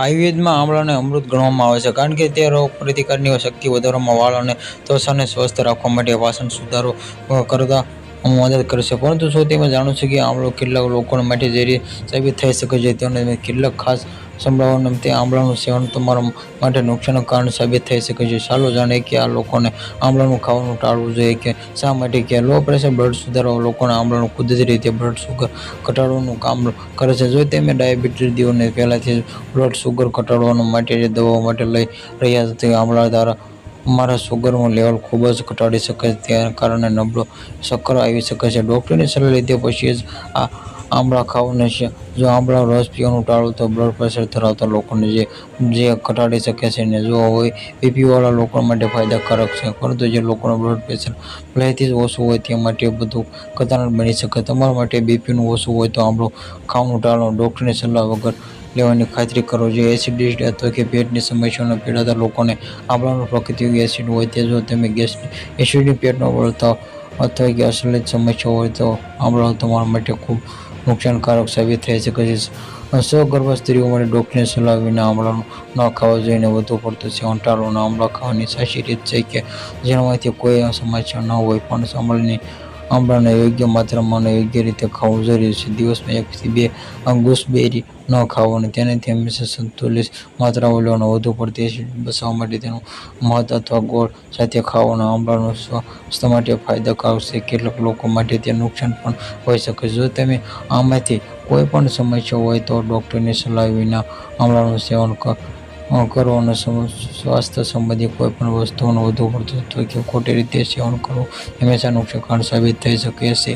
આયુર્વેદમાં આમળાને અમૃત ગણવામાં આવે છે કારણ કે તે રોગ પ્રતિકારની શક્તિ વધારવામાં, વાળ અને ત્વચાને સ્વસ્થ રાખવા માટે, વાસણ સુધારો કરતા મદદ કરે છે. પરંતુ શું તમે જાણો છો કે આમળો કેટલાક લોકો માટે ઝેરી સાબિત થઈ શકે છે? તેને કેટલાક ખાસ સંભાવનાઓ તે આમળાનું સેવન તમારા માટે નુકસાનનું કારણ સાબિત થઈ શકે છે. ચાલો જાણીએ કે આ લોકોને આમળાનું ખાવાનું ટાળવું જોઈએ કે શા માટે. કે લો પ્રેશર બ્લડ સુધારવા લોકોને આમળાનું કુદરતી રીતે બ્લડ શુગર ઘટાડવાનું કામ કરે છે. જો તમે ડાયાબિટીસ દિવસને પહેલાથી બ્લડ શુગર ઘટાડવા માટે જે દવાઓ માટે લઈ રહ્યા છો, તો આમળા દ્વારા તમારા સુગરનું લેવલ ખૂબ જ ઘટાડી શકે છે. તેના કારણે નબળો ચક્કર આવી શકે છે. ડૉક્ટરની સલાહ લીધા પછી જ આ આમળા ખાવાનું છે. જો આમળાનો રસ પીવાનું ટાળો તો બ્લડ પ્રેશર ધરાવતા લોકોને જે ઘટાડી શકે છે અને જો હોય બીપીવાળા લોકો માટે ફાયદાકારક છે. પરંતુ જે લોકોનું બ્લડ પ્રેશર પહેલેથી જ ઓછું હોય તે માટે બધું ખતરનાક બની શકે. તમારા માટે બીપીનું ઓછું હોય તો આમળું ખાવાનું ટાળો. ડૉક્ટરની સલાહ વગર લેવાની ખાતરી કરો. જે એસિડિટી અથવા કે પેટની સમસ્યાઓથી પીડાતા લોકોને આમળાનું પ્રાકૃતિક એસિડ હોય છે. જો તમે ગેસ, એસિડિટી, પેટનો બળતરાવ અથવા કે અસહ્ય સમસ્યા હોય તો આમળો તમારા માટે ખૂબ નુકસાનકારક સાબિત થઈ શકે છે. સગર્ભા સ્ત્રીઓ માટે ડૉક્ટરની સલાહ વિના આમળાનું ન ખાવું જોઈએ અને વધુ પડતું સેવન ટાળો. આમળા ખાવાની સાચી રીત છે કે જેનામાંથી કોઈ સમસ્યા ન હોય પણ આમળાને યોગ્ય માત્રામાં અને યોગ્ય રીતે ખાવું જરૂરી છે. દિવસમાં 1 થી 2 ગૂસબેરી ન ખાઓ અને તેનાથી હંમેશા સંતુલિત માત્રામાં લેવાનું. વધુ પડતી એસિડિટી બચાવવા માટે તેનું મધ અથવા ગોળ સાથે ખાઓ. આમળાનું સ્વાસ્થ્ય માટે ફાયદાકારક છે. કેટલાક લોકો માટે તે નુકસાન પણ હોઈ શકે છે. જો તમે આમાંથી કોઈ પણ સમસ્યા હોય તો ડૉક્ટરની સલાહ વિના આમળાનું સેવન કરો અને સ્વાસ્થ્ય સંબંધિત કોઈ પણ વસ્તુનું વધુ પડતું અથવા કે ખોટી રીતે સેવન કરવું હંમેશા નુકસાનકારક સાબિત થઈ શકે છે.